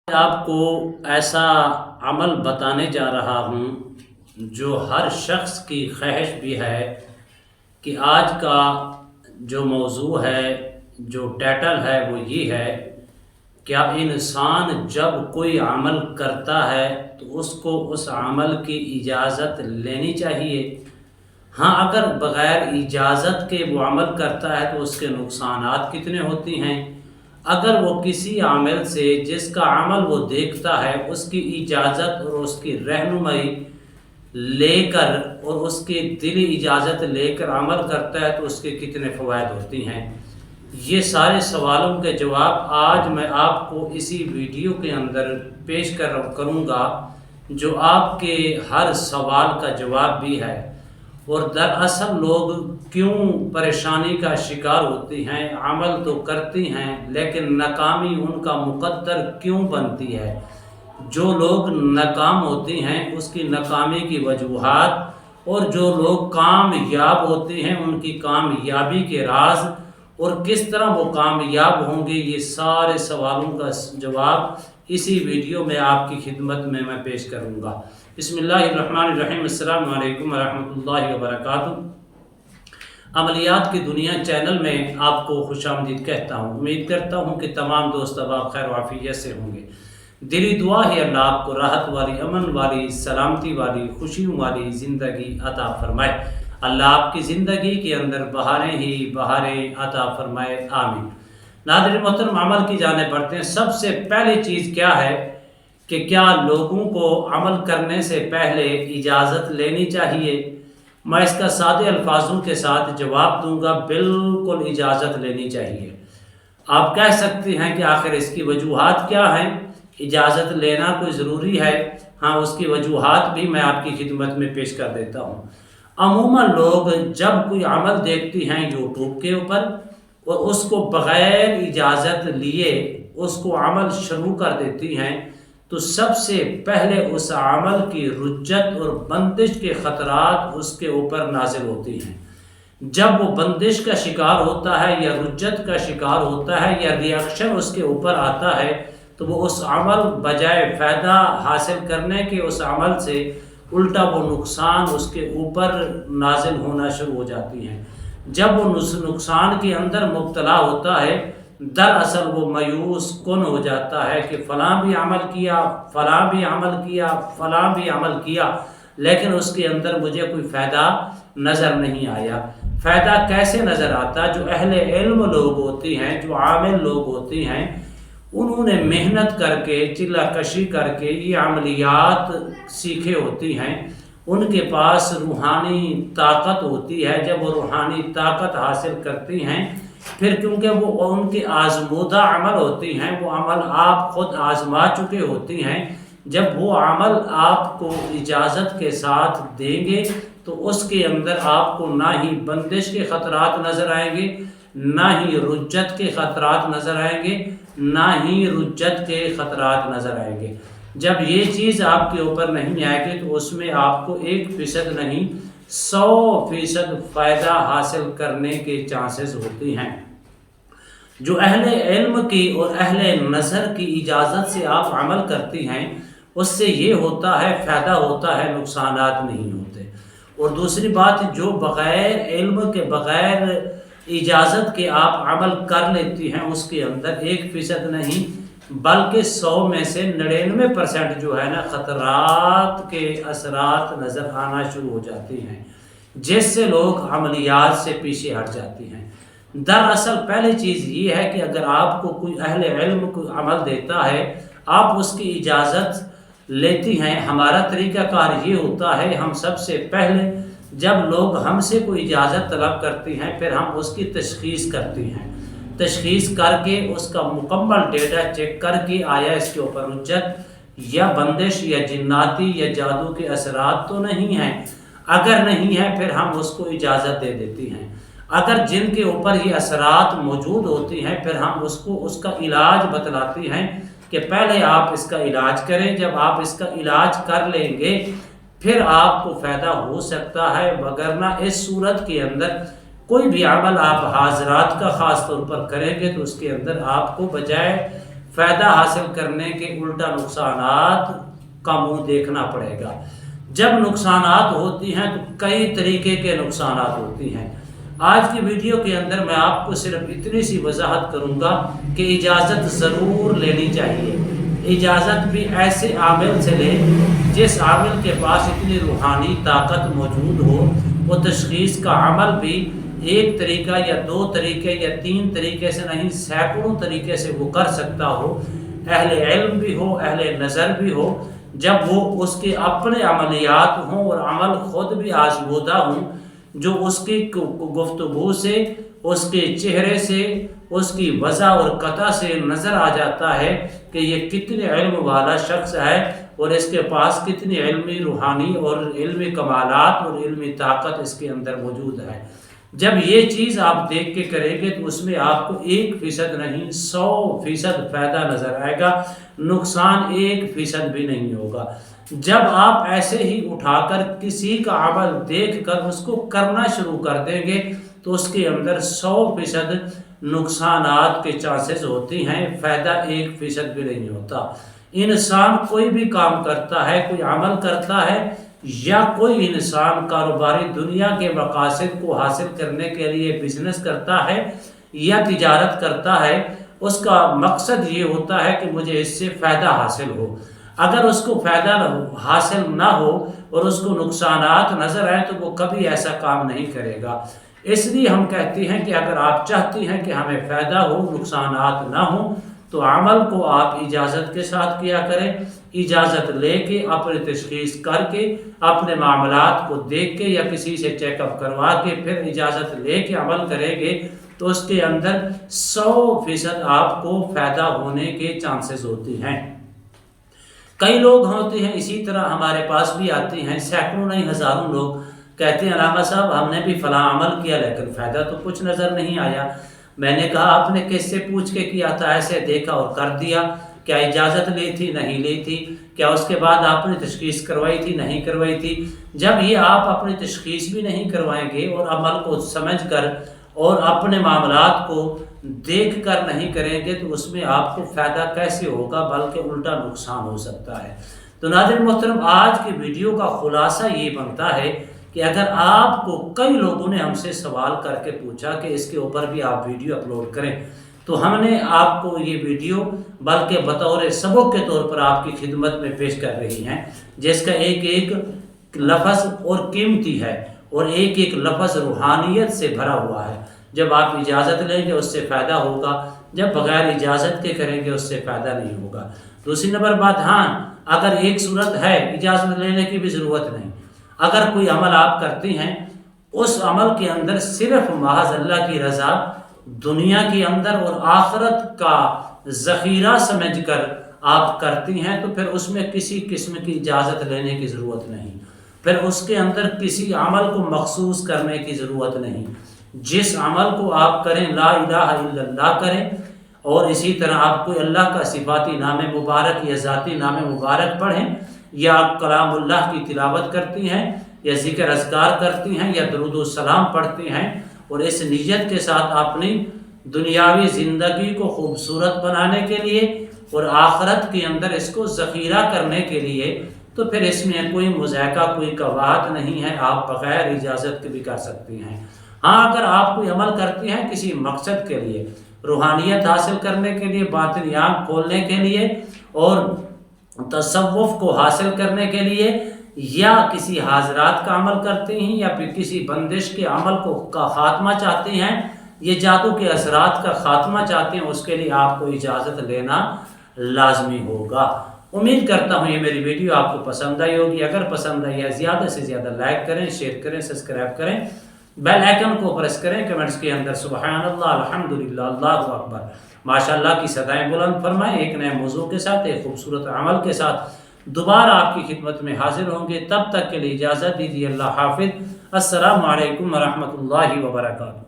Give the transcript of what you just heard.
آپ کو ایسا عمل بتانے جا رہا ہوں جو ہر شخص کی خواہش بھی ہے کہ آج کا جو موضوع ہے، جو ٹائٹل ہے وہ یہ ہے: کیا انسان جب کوئی عمل کرتا ہے تو اس کو اس عمل کی اجازت لینی چاہیے؟ ہاں، اگر بغیر اجازت کے وہ عمل کرتا ہے تو اس کے نقصانات کتنے ہوتی ہیں؟ اگر وہ کسی عامل سے جس کا عمل وہ دیکھتا ہے اس کی اجازت اور اس کی رہنمائی لے کر اور اس کی دلی اجازت لے کر عمل کرتا ہے تو اس کے کتنے فوائد ہوتی ہیں، یہ سارے سوالوں کے جواب آج میں آپ کو اسی ویڈیو کے اندر پیش کروں گا، جو آپ کے ہر سوال کا جواب بھی ہے۔ اور دراصل لوگ کیوں پریشانی کا شکار ہوتی ہیں؟ عمل تو کرتی ہیں لیکن ناکامی ان کا مقدر کیوں بنتی ہے؟ جو لوگ ناکام ہوتی ہیں اس کی ناکامی کی وجوہات، اور جو لوگ کامیاب ہوتے ہیں ان کی کامیابی کے راز، اور کس طرح وہ کامیاب ہوں گے، یہ سارے سوالوں کا جواب اسی ویڈیو میں آپ کی خدمت میں پیش کروں گا۔ بسم اللہ الرحمن الرحیم۔ السلام علیکم ورحمۃ اللہ وبرکاتہ۔ عملیات کی دنیا چینل میں آپ کو خوش آمدید کہتا ہوں۔ امید کرتا ہوں کہ تمام دوست احباب خیر و عافیت سے ہوں گے۔ دلی دعا ہے اللہ آپ کو راحت والی، امن والی، سلامتی والی، خوشیوں والی زندگی عطا فرمائے۔ اللہ آپ کی زندگی کے اندر بہاریں ہی بہاریں عطا فرمائے، آمین۔ ناظرین محترم، عمل کی جانب بڑھتے ہیں۔ سب سے پہلی چیز کیا ہے کہ کیا لوگوں کو عمل کرنے سے پہلے اجازت لینی چاہیے؟ میں اس کا سادے الفاظوں کے ساتھ جواب دوں گا: بالکل اجازت لینی چاہیے۔ آپ کہہ سکتے ہیں کہ آخر اس کی وجوہات کیا ہیں؟ اجازت لینا کوئی ضروری ہے؟ ہاں، اس کی وجوہات بھی میں آپ کی خدمت میں پیش کر دیتا ہوں۔ عموماً لوگ جب کوئی عمل دیکھتی ہیں یوٹیوب کے اوپر اور اس کو بغیر اجازت لیے اس کو عمل شروع کر دیتی ہیں تو سب سے پہلے اس عمل کی رجت اور بندش کے خطرات اس کے اوپر نازل ہوتی ہیں۔ جب وہ بندش کا شکار ہوتا ہے یا رجت کا شکار ہوتا ہے یا ریاکشن اس کے اوپر آتا ہے تو وہ اس عمل بجائے فائدہ حاصل کرنے کے اس عمل سے الٹا وہ نقصان اس کے اوپر نازل ہونا شروع ہو جاتی ہیں۔ جب وہ نقصان کے اندر مبتلا ہوتا ہے دراصل وہ مایوس کن ہو جاتا ہے کہ فلاں بھی عمل کیا، فلاں بھی عمل کیا، فلاں بھی عمل کیا، لیکن اس کے اندر مجھے کوئی فائدہ نظر نہیں آیا۔ فائدہ کیسے نظر آتا؟ جو اہل علم لوگ ہوتے ہیں، جو عامل لوگ ہوتے ہیں، انہوں نے محنت کر کے، چلہ کشی کر کے یہ عملیات سیکھے ہوتی ہیں، ان کے پاس روحانی طاقت ہوتی ہے۔ جب وہ روحانی طاقت حاصل کرتی ہیں پھر کیونکہ وہ ان کے آزمودہ عمل ہوتی ہیں، وہ عمل آپ خود آزما چکے ہوتی ہیں، جب وہ عمل آپ کو اجازت کے ساتھ دیں گے تو اس کے اندر آپ کو نہ ہی بندش کے خطرات نظر آئیں گے، نہ ہی رجت کے خطرات نظر آئیں گے، نہ ہی رجت کے خطرات نظر آئیں گے۔ جب یہ چیز آپ کے اوپر نہیں آئے گی تو اس میں آپ کو 1% نہیں 100% فائدہ حاصل کرنے کے چانسز ہوتے ہیں۔ جو اہل علم کی اور اہل نظر کی اجازت سے آپ عمل کرتی ہیں اس سے یہ ہوتا ہے فائدہ ہوتا ہے، نقصانات نہیں ہوتے۔ اور دوسری بات، جو بغیر علم کے بغیر اجازت کے آپ عمل کر لیتی ہیں اس کے اندر 1% نہیں بلکہ 100 میں سے 99% جو ہے نا خطرات کے اثرات نظر آنا شروع ہو جاتی ہیں، جس سے لوگ عملیات سے پیچھے ہٹ جاتی ہیں۔ دراصل پہلی چیز یہ ہے کہ اگر آپ کو کوئی اہل علم کوئی عمل دیتا ہے آپ اس کی اجازت لیتی ہیں، ہمارا طریقہ کار یہ ہوتا ہے، ہم سب سے پہلے جب لوگ ہم سے کوئی اجازت طلب کرتی ہیں پھر ہم اس کی تشخیص کرتی ہیں، تشخیص کر کے اس کا مکمل ڈیٹا چیک کر کے آیا اس کے اوپر رجت یا بندش یا جناتی یا جادو کے اثرات تو نہیں ہیں۔ اگر نہیں ہے پھر ہم اس کو اجازت دے دیتی ہیں۔ اگر جن کے اوپر یہ اثرات موجود ہوتی ہیں پھر ہم اس کو اس کا علاج بتلاتی ہیں کہ پہلے آپ اس کا علاج کریں، جب آپ اس کا علاج کر لیں گے پھر آپ کو فائدہ ہو سکتا ہے، وگرنہ اس صورت کے اندر کوئی بھی عمل آپ حاضرات کا خاص طور پر کریں گے تو اس کے اندر آپ کو بجائے फ़ायदा हासिल करने के उल्टा नुकसानात का मुंह देखना पड़ेगा। जब नुकसानात होती हैं तो कई तरीके के नुकसानात होती हैं। आज की वीडियो के अंदर मैं आपको सिर्फ इतनी सी वजाहत करूंगा कि इजाज़त ज़रूर लेनी चाहिए। इजाज़त भी ऐसे आमिल से लें जिस आमिल के पास इतनी रूहानी ताकत मौजूद हो, वो तशख़ीस का अमल भी एक तरीका या दो तरीके या तीन तरीके से नहीं, सैकड़ों तरीके से वो कर सकता हो। अहले इल्म भी हो, अहले नज़र भी हो। जब वो उसके अपने अमलियात हों और अमल ख़ुद भी आज़मूदा हों, जो उसकी गुफ्तगू से, उसके चेहरे से, उसकी वज़ह और कता से नज़र आ जाता है कि ये कितने इल्म वाला शख्स है और इसके पास कितनी इल्मी रूहानी और इल्मी कमालात और इल्मी ताकत इसके अंदर मौजूद है। जब ये चीज़ आप देख के करेंगे तो उसमें आपको 1% नहीं 100% फ़ायदा नज़र आएगा, नुकसान 1% भी नहीं होगा। जब आप ऐसे ही उठाकर किसी का अमल देख कर उसको करना शुरू कर देंगे तो उसके अंदर 100% नुकसानात के चांसेस होती हैं, फ़ायदा 1% भी नहीं होता। इंसान कोई भी काम करता है, कोई अमल करता है या कोई इंसान कारोबारी दुनिया के मकासद को हासिल करने के लिए बिजनेस करता है या तिजारत करता है, उसका मकसद ये होता है कि मुझे इससे फ़ायदा हासिल हो। अगर उसको फ़ायदा हासिल ना हो और उसको नुकसानात नज़र आए तो वो कभी ऐसा काम नहीं करेगा। इसलिए हम कहते हैं कि अगर आप चाहती हैं कि हमें फ़ायदा हो, नुकसानात ना हो, तो अमल को आप इजाज़त के साथ किया करें। इजाज़त लेके, अपनी तशख़ीस करके, अपने मामलात को देख के या किसी से चेकअप करवा के फिर इजाज़त लेके अमल करेंगे तो उसके अंदर 100% आपको फ़ायदा होने के चांसेस होते हैं। कई लोग होते हैं इसी तरह हमारे पास भी आते हैं, सैकड़ों नहीं हज़ारों लोग कहते हैं अलामा साहब हमने भी फ़लाँ अमल किया लेकिन फ़ायदा तो कुछ नज़र नहीं आया। मैंने कहा आपने किससे पूछ के किया था? ऐसे देखा और कर दिया? क्या इजाज़त ली थी? नहीं ली थी। क्या उसके बाद आपने तशख़ीस करवाई थी? नहीं करवाई थी। जब ये आप अपनी तशख़ीस भी नहीं करवाएंगे और अमल को समझ कर और अपने मामलात को देख कर नहीं करेंगे तो उसमें आपको फ़ायदा कैसे होगा, बल्कि उल्टा नुकसान हो सकता है। तो नाज़रीन मोहतरम, आज की वीडियो का खुलासा ये बनता है कि अगर आपको कई लोगों ने हमसे सवाल करके पूछा कि इसके ऊपर भी आप वीडियो अपलोड करें, तो हमने आपको ये वीडियो बल्कि बतौर सबक के तौर पर आपकी खिदमत में पेश कर रही हैं, जिसका एक एक लफ्ज़ और कीमती है और एक एक लफ्ज़ रूहानियत से भरा हुआ है। जब आप इजाज़त लेंगे उससे फ़ायदा होगा, जब बग़ैर इजाज़त के करेंगे उससे फ़ायदा नहीं होगा। दूसरी नंबर बात, हाँ अगर एक सूरत है इजाज़त लेने की भी ज़रूरत नहीं। अगर कोई अमल आप करते हैं, उस अमल के अंदर सिर्फ महज अल्लाह की रज़ा, दुनिया के अंदर और आखिरत का ज़ख़ीरा समझकर आप करती हैं, तो फिर उसमें किसी किस्म की इजाज़त लेने की ज़रूरत नहीं। फिर उसके अंदर किसी अमल को मखसूस करने की ज़रूरत नहीं। जिस अमल को आप करें, ला इलाहा इल्लल्लाह करें, और इसी तरह आप कोई अल्लाह का सिफाती नाम मुबारक या ज़ाती नाम मुबारक पढ़ें, या आप कलामुल्लाह की तिलावत करती हैं, या ज़िक्र अज़कार करती हैं, या दरूद व सलाम पढ़ती हैं, और इस नीयत के साथ अपनी दुनियावी ज़िंदगी को खूबसूरत बनाने के लिए और आखिरत के अंदर इसको ज़ख़ीरा करने के लिए, तो फिर इसमें कोई मुज़ायका, कोई कवाहत नहीं है। आप बग़ैर इजाज़त के भी कर सकती हैं। हाँ, अगर आप कोई अमल करती हैं किसी मकसद के लिए, रूहानियत हासिल करने के लिए, बातिनी आँख खोलने के लिए और तसव्वुफ़ को हासिल करने के लिए, या किसी हाज़रात का अमल करती हैं, या फिर किसी बंदिश के अमल को का ख़ात्मा चाहती हैं, ये जादू के असरात का ख़ात्मा चाहते हैं, उसके लिए आपको इजाज़त लेना लाजमी होगा। उम्मीद करता हूँ ये मेरी वीडियो आपको पसंद आई होगी। अगर पसंद आई है ज़्यादा से ज़्यादा लाइक करें, शेयर करें, सब्सक्राइब करें, बेल आइकन को प्रेस करें, कमेंट्स के अंदर सुबहानल्लाह, अल्हम्दुलिल्लाह, अल्लाहु अकबर, माशाअल्लाह की सदाएं बुलंद फरमाएं। एक नए मौजू के साथ, एक खूबसूरत अमल के साथ दोबारा आपकी खिदमत में हाजिर होंगे। तब तक के लिए इजाज़त दीजिए। अल्लाह हाफिज़। अस्सलामु अलैकुम व रहमतुल्लाहि व बरकातुहू।